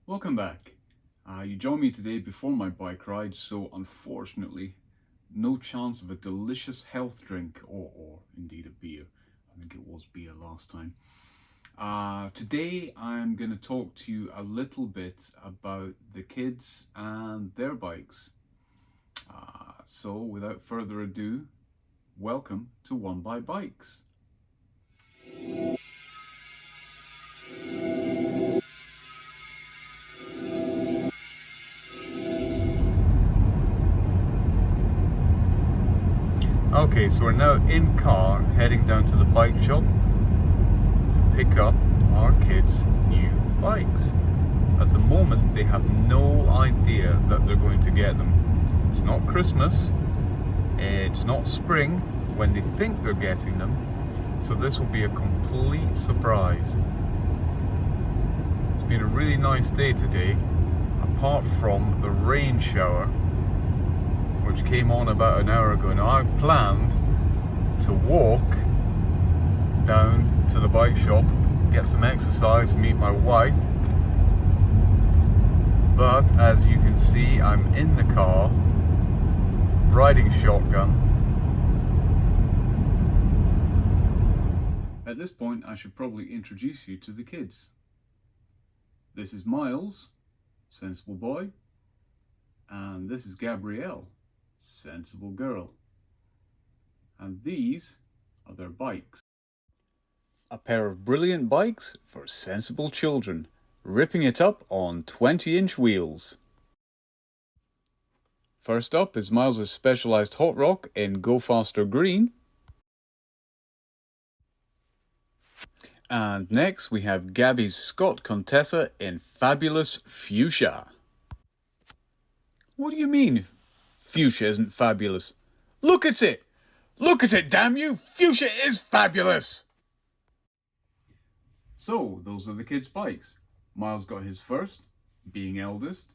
Welcome back. You joined me today before my bike ride, so unfortunately, no chance of a delicious health drink or indeed a beer. I think it was beer last time. Today I'm going to talk to you a little bit about the kids and their bikes. So without further ado, welcome to One by Bikes. Okay, so we're now in car heading down to the bike shop to pick up our kids' new bikes. At the moment they have no idea that they're going to get them. It's not Christmas, it's not spring when they think they're getting them, so this will be a complete surprise. It's been a really nice day today, apart from the rain shower which came on about an hour ago. Now I planned to walk down to the bike shop, get some exercise, meet my wife, but as you can see I'm in the car riding shotgun. At this point I should probably introduce you to the kids. This is Miles, sensible boy, and this is Gabrielle, sensible girl. And these are their bikes. A pair of brilliant bikes for sensible children, ripping it up on 20-inch wheels. First up is Miles' Specialized Hot Rock in Go Faster Green. And next we have Gabby's Scott Contessa in Fabulous Fuchsia. What do you mean? Fuchsia isn't fabulous. Look at it! Look at it, damn you! Fuchsia is fabulous! So, those are the kids' bikes. Miles got his first, being eldest.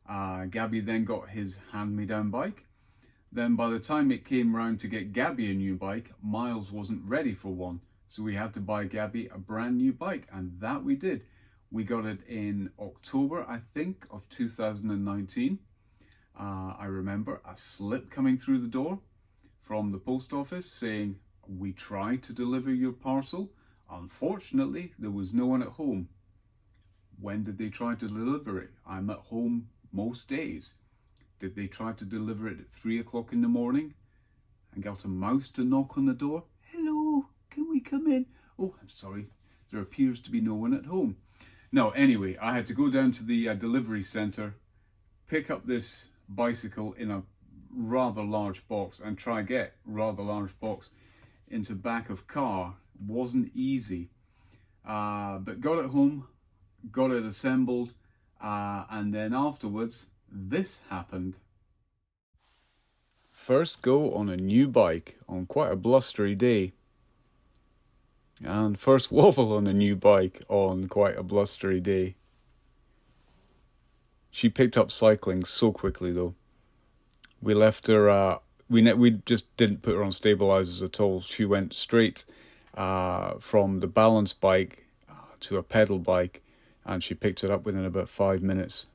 Gabby then got his hand-me-down bike. Then by the time it came round to get Gabby a new bike, Miles wasn't ready for one. So we had to buy Gabby a brand new bike, and that we did. We got it in October, I think, of 2019. I remember a slip coming through the door from the post office saying, "We tried to deliver your parcel. Unfortunately, there was no one at home." When did they try to deliver it? I'm at home most days. Did they try to deliver it at 3 o'clock in the morning and got a mouse to knock on the door? "Hello, can we come in?" "Oh, I'm sorry, there appears to be no one at home." No, anyway, I had to go down to the delivery centre, pick up this bicycle in a rather large box and try get rather large box into back of car. Wasn't easy, but got it home, got it assembled, and then afterwards this happened. First go on a new bike on quite a blustery day, and first wobble on a new bike on quite a blustery day. She picked up cycling so quickly though. We left her, we just didn't put her on stabilizers at all. She went straight from the balance bike to a pedal bike, and she picked it up within about 5 minutes.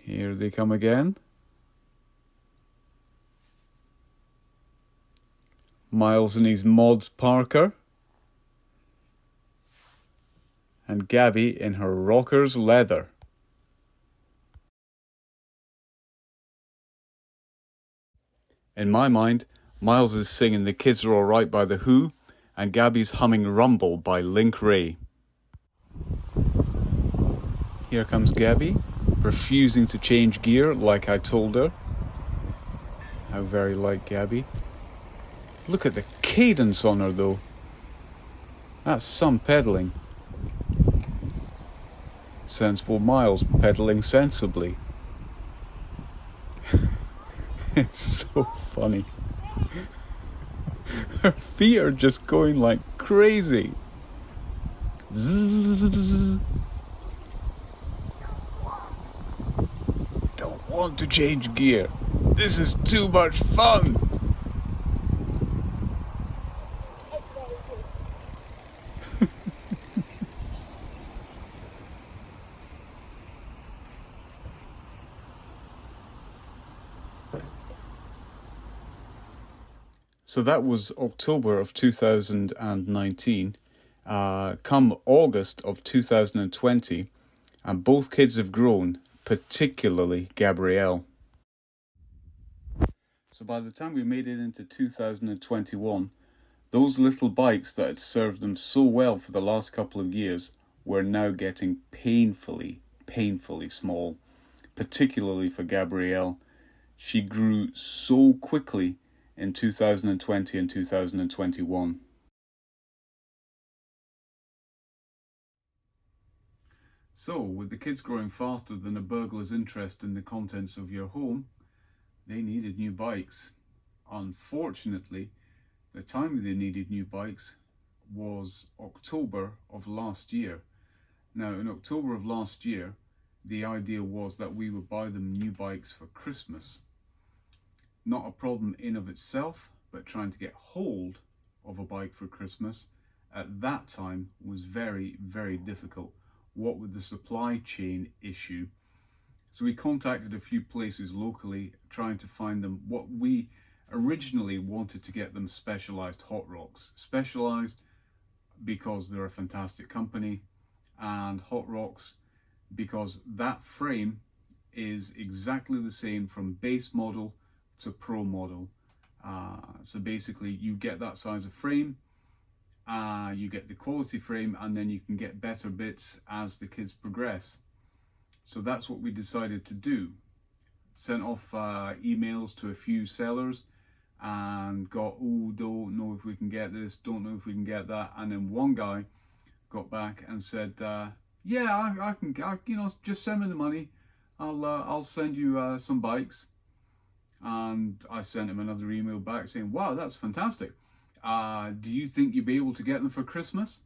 Here they come again. Miles in his Mods Parker. And Gabby in her Rockers leather. In my mind, Miles is singing The Kids Are Alright by The Who, and Gabby's humming Rumble by Link Wray. Here comes Gabby, refusing to change gear like I told her. How very like Gabby. Look at the cadence on her though. That's some pedalling. Sensible Miles pedaling sensibly. It's so funny. Her feet are just going like crazy. Zzz. Don't want to change gear. This is too much fun. So that was October of 2019. Come August of 2020, and both kids have grown, particularly Gabrielle. So by the time we made it into 2021, those little bikes that had served them so well for the last couple of years were now getting painfully small, particularly for Gabrielle. She grew so quickly in 2020 and 2021. So, with the kids growing faster than a burglar's interest in the contents of your home, they needed new bikes. Unfortunately, the time they needed new bikes was October of last year. Now, in October of last year, the idea was that we would buy them new bikes for Christmas. Not a problem in of itself, but trying to get hold of a bike for Christmas at that time was very, very difficult. What with the supply chain issue. So we contacted a few places locally trying to find them what we originally wanted to get them Specialized Hot Rocks. Specialized because they're a fantastic company, and Hot Rocks because that frame is exactly the same from base model to pro model. So basically you get that size of frame, you get the quality frame, and then you can get better bits as the kids progress. So that's what we decided to do. Sent off emails to a few sellers and got, oh, don't know if we can get this, don't know if we can get that. And then one guy got back and said, yeah, I can, just send me the money. I'll send you some bikes. And I sent him another email back saying, wow, that's fantastic. Do you think you'll be able to get them for Christmas?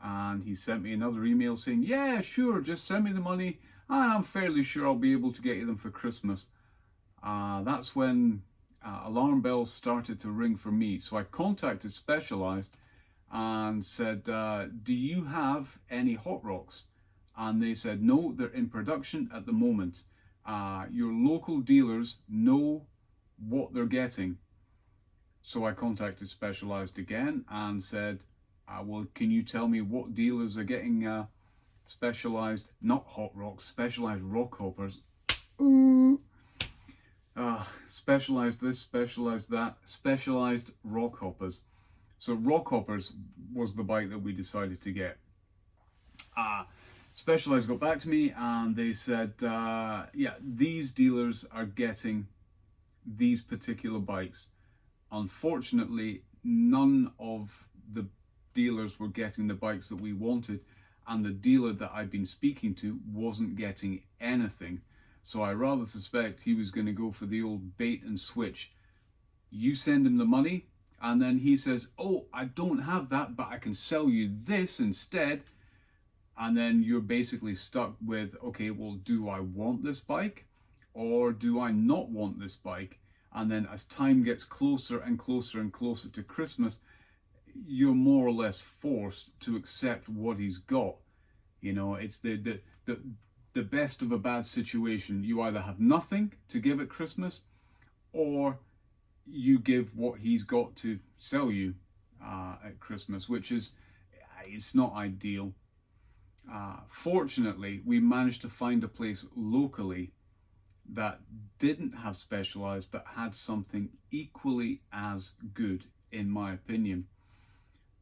And he sent me another email saying, yeah, sure, just send me the money and I'm fairly sure I'll be able to get you them for Christmas. That's when alarm bells started to ring for me. So I contacted Specialized and said, do you have any Hot Rocks? And they said, no, they're in production at the moment. Your local dealers know what they're getting. So I contacted Specialized again and said, well, can you tell me what dealers are getting Specialized, not Hot Rocks, Specialized rock hoppers? Ooh. Specialized this, Specialized that, Specialized rock hoppers. So rock hoppers was the bike that we decided to get. Specialized got back to me and they said, yeah, these dealers are getting these particular bikes. Unfortunately, none of the dealers were getting the bikes that we wanted, and the dealer that I'd been speaking to wasn't getting anything. So I rather suspect he was going to go for the old bait and switch. You send him the money and then he says, oh, I don't have that, but I can sell you this instead. And then you're basically stuck with, okay, well, do I want this bike or do I not want this bike? And then as time gets closer and closer and closer to Christmas, you're more or less forced to accept what he's got. You know, it's the best of a bad situation. You either have nothing to give at Christmas or you give what he's got to sell you at Christmas, which is, it's not ideal. Fortunately, we managed to find a place locally that didn't have Specialized but had something equally as good, in my opinion.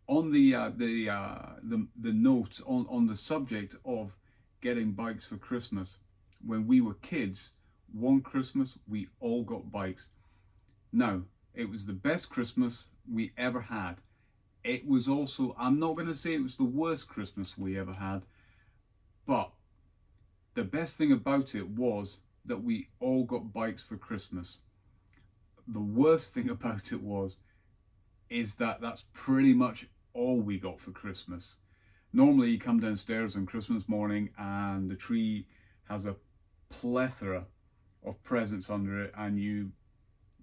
On the note on the subject of getting bikes for Christmas, when we were kids, one Christmas we all got bikes. Now, it was the best Christmas we ever had. It was also, I'm not going to say it was the worst Christmas we ever had, but the best thing about it was that we all got bikes for Christmas. The worst thing about it is that that's pretty much all we got for Christmas. Normally you come downstairs on Christmas morning and the tree has a plethora of presents under it and you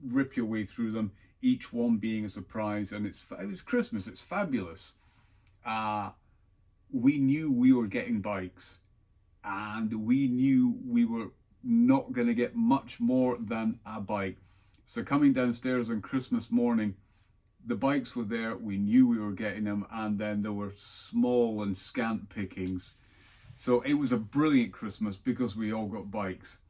rip your way through them, each one being a surprise, and it's Christmas, it's fabulous. We knew we were getting bikes and we knew we were not going to get much more than a bike. So coming downstairs on Christmas morning The bikes were there, we knew we were getting them, and then there were small and scant pickings. So it was a brilliant Christmas because we all got bikes.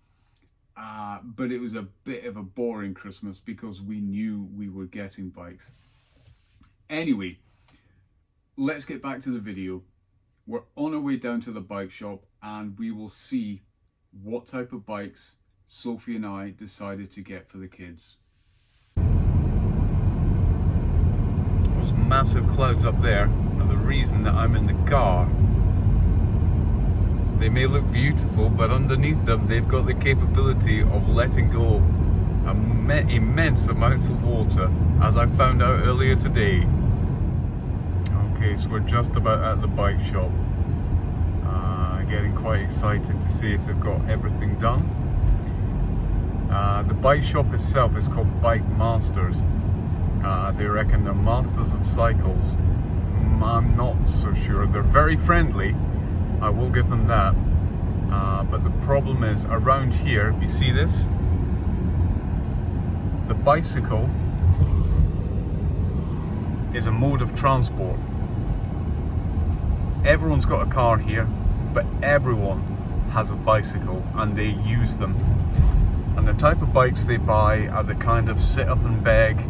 But it was a bit of a boring Christmas because we knew we were getting bikes. Anyway, let's get back to the video. We're on our way down to the bike shop and we will see what type of bikes Sophie and I decided to get for the kids. Those massive clouds up there are the reason that I'm in the car. They may look beautiful, but underneath them they've got the capability of letting go immense amounts of water, as I found out earlier today. Okay, so we're just about at the bike shop. Getting quite excited to see if they've got everything done. The bike shop itself is called Bike Masters. They reckon they're masters of cycles. I'm not so sure. They're very friendly, I will give them that. But the problem is, around here, if you see this, the bicycle is a mode of transport. Everyone's got a car here, but everyone has a bicycle and they use them. And the type of bikes they buy are the kind of sit up and beg,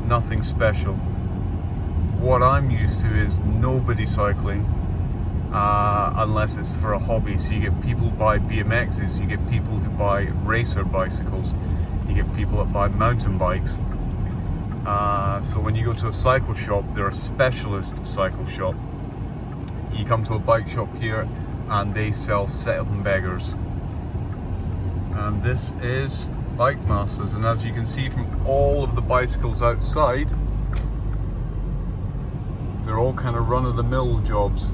nothing special. What I'm used to is nobody cycling unless it's for a hobby. So you get people who buy BMXs, you get people who buy racer bicycles, you get people that buy mountain bikes. So when you go to a cycle shop, they're a specialist cycle shop. You come to a bike shop here and they sell sit up and beggars. And this is Bike Masters, and as you can see from all of the bicycles outside, they're all kind of run-of-the-mill jobs.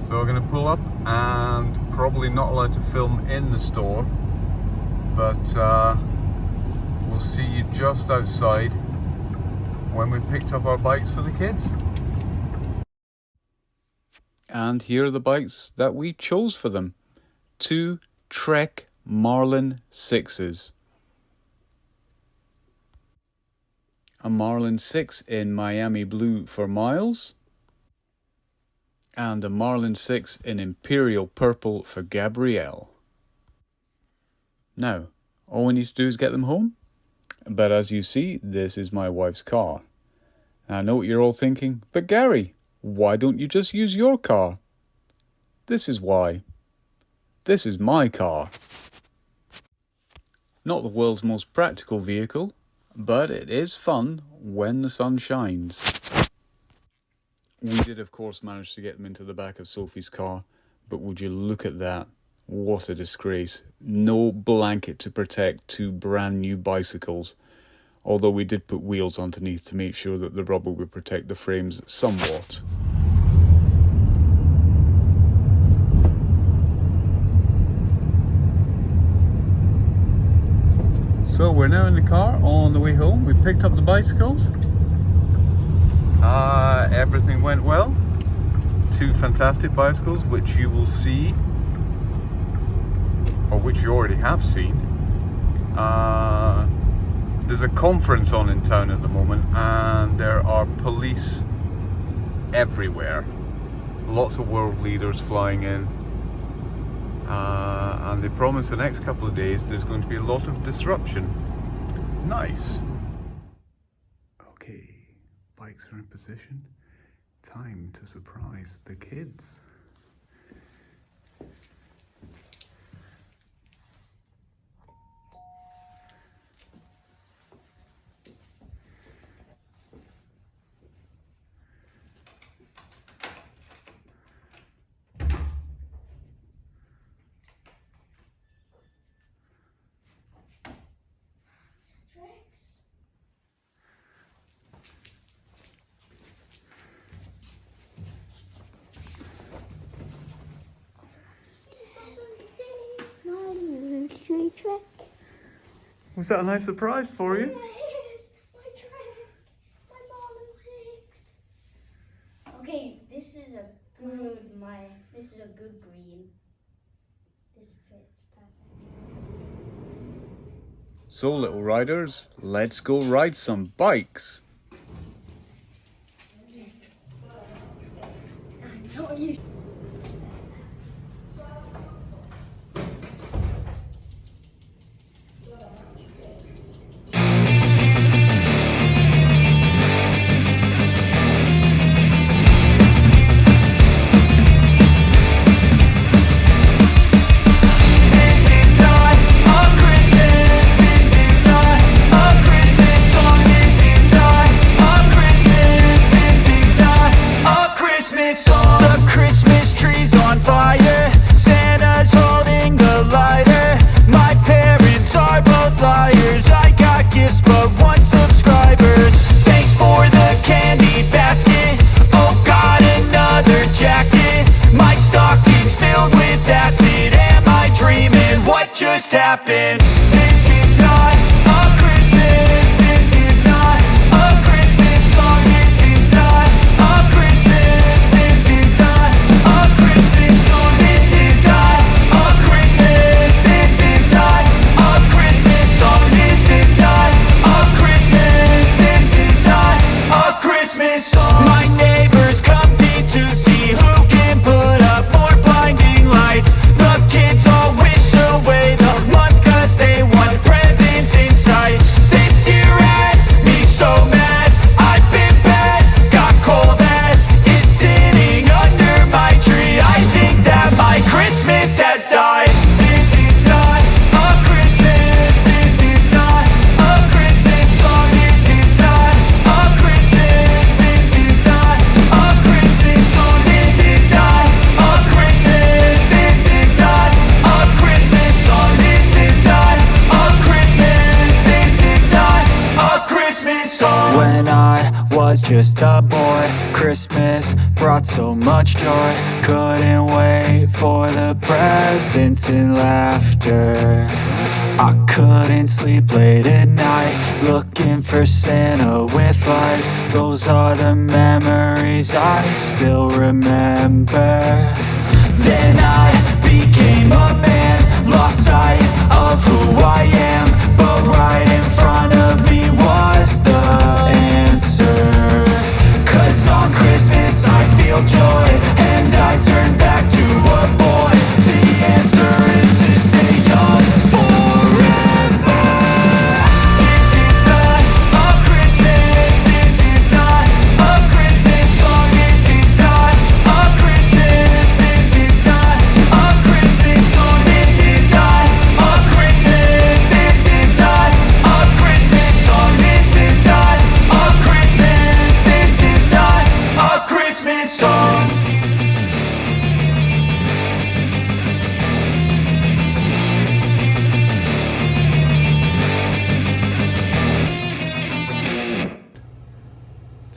So we're going to pull up, and probably not allowed to film in the store, but we'll see you just outside when we've picked up our bikes for the kids. And here are the bikes that we chose for them. 2 Trek MARLIN 6's. A MARLIN 6 in Miami blue for Miles. And a MARLIN 6 in Imperial purple for Gabrielle. Now, all we need to do is get them home. But as you see, this is my wife's car. I know what you're all thinking, but Gary, why don't you just use your car? This is why. This is my car. Not the world's most practical vehicle, but it is fun when the sun shines. We did, of course, manage to get them into the back of Sophie's car, but would you look at that? What a disgrace. No blanket to protect 2 brand new bicycles. Although we did put wheels underneath to make sure that the rubber would protect the frames somewhat. So we're now in the car on the way home. We picked up the bicycles. Everything went well. 2 fantastic bicycles, which you will see, or which you already have seen. There's a conference on in town at the moment, and there are police everywhere. Lots of world leaders flying in. And they promise the next couple of days there's going to be a lot of disruption. Nice. Okay, bikes are in position. Time to surprise the kids. Was that a nice surprise for you? Yeah, it is. My Trek. My MARLIN 6. Okay, this is a good green. This fits perfect. So little riders, let's go ride some bikes. Don't you? Happened. This is not a Christmas. This is not a Christmas song. This is not a Christmas. This is not a Christmas song. This is not a Christmas. This is not a Christmas song. This is not a Christmas. This is not a Christmas song. My neighbors compete to see who can put up more blinding lights. The kids all wish away the month 'cause they want presents in sight. This year had me so mad. I've been bad, got coal that is sitting under my tree. I think that my Christmas has died. This is not a Christmas. This is not a Christmas song. This is not a Christmas. This is not a Christmas song. This is not a Christmas. This is not a Christmas song. This is not a Christmas. This is not a Christmas song. When I was just a boy, Christmas brought so much joy. Couldn't wait for the presents and laughter. I couldn't sleep late at night, looking for Santa with lights. Those are the memories I still remember. Then I became a man, lost sight of who I am. But right in front of me was the answer. 'Cause on Christmas I feel joy, and I turn back to a boy. The answer is to stay young forever. This is not a Christmas. This is not a Christmas song. This is not a Christmas. This is not a Christmas song. This is not a Christmas. This is not a Christmas song. This is not a Christmas. This is not a Christmas song.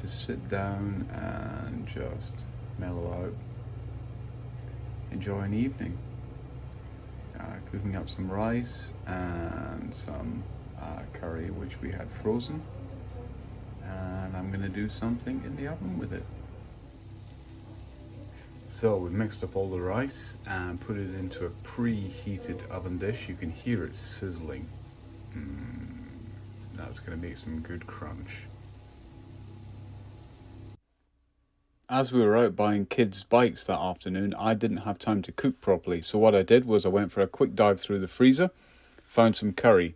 To sit down and just mellow out, enjoy an evening, cooking up some rice and some curry which we had frozen, and I'm going to do something in the oven with it. So we mixed up all the rice and put it into a preheated oven dish. You can hear it sizzling. That's going to make some good crunch. As we were out buying kids' bikes that afternoon, I didn't have time to cook properly. So what I did was I went for a quick dive through the freezer, found some curry.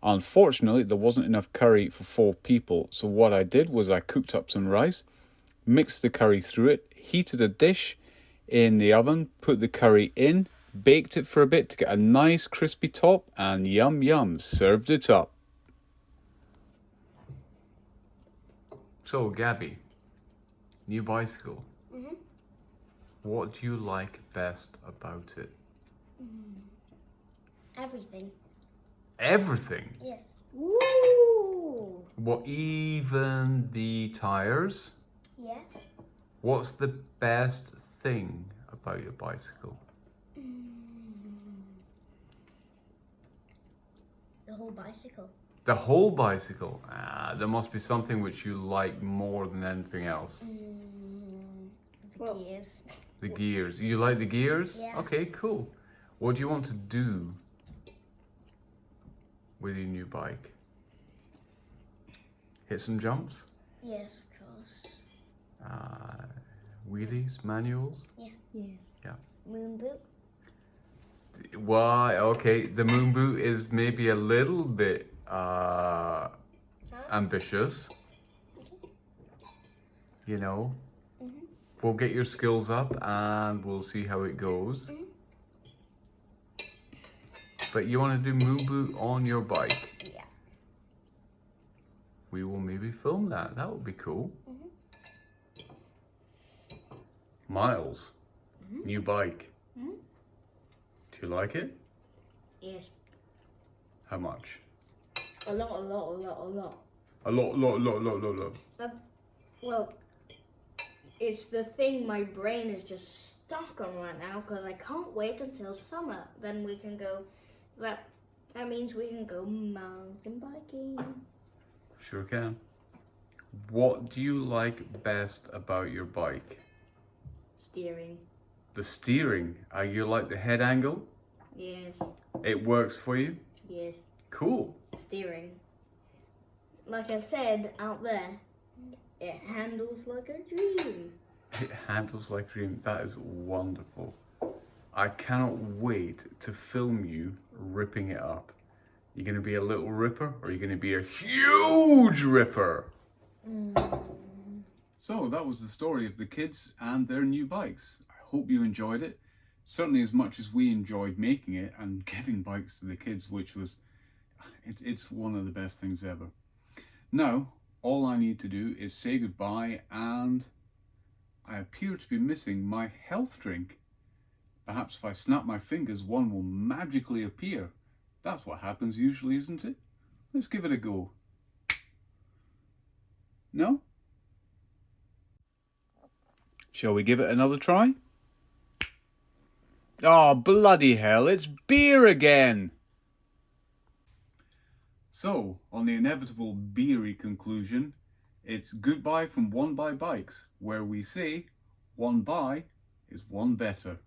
Unfortunately, there wasn't enough curry for 4 people. So what I did was I cooked up some rice, mixed the curry through it, heated a dish in the oven, put the curry in, baked it for a bit to get a nice crispy top, and yum yum, served it up. So Gabby, new bicycle. What do you like best about it? Everything. Everything? Yes. Woo! What, even the tires? Yes. What's the best thing about your bicycle? The whole bicycle. The whole bicycle? There must be something which you like more than anything else. The gears. The gears. You like the gears? Yeah. Okay, cool. What do you want to do with your new bike? Hit some jumps? Yes, of course. Wheelies, manuals? Yeah. Yes. Yeah. Moon boot. Why? Okay, the moon boot is maybe a little bit ambitious. You know, we'll get your skills up and we'll see how it goes. But you want to do moon boot on your bike? Yeah. We will maybe film that. That would be cool. Miles, new bike. Do you like it? Yes. How much? A lot. A lot. Well, it's the thing my brain is just stuck on right now because I can't wait until summer. Then we can go. That means we can go mountain biking. Sure can. What do you like best about your bike? Steering. The steering. You like the head angle? Yes. It works for you? Yes. Cool. Steering. Like I said out there, it handles like a dream. It handles like a dream. That is wonderful. I cannot wait to film you ripping it up. You're going to be a little ripper or you're going to be a huge ripper? So that was the story of the kids and their new bikes. I hope you enjoyed it. Certainly as much as we enjoyed making it and giving bikes to the kids, which was, it's one of the best things ever. Now, all I need to do is say goodbye, and I appear to be missing my health drink. Perhaps if I snap my fingers, one will magically appear. That's what happens usually, isn't it? Let's give it a go. No? Shall we give it another try? Oh, bloody hell, it's beer again! So, on the inevitable beery conclusion, it's goodbye from One Buy Bikes, where we say, one buy is one better.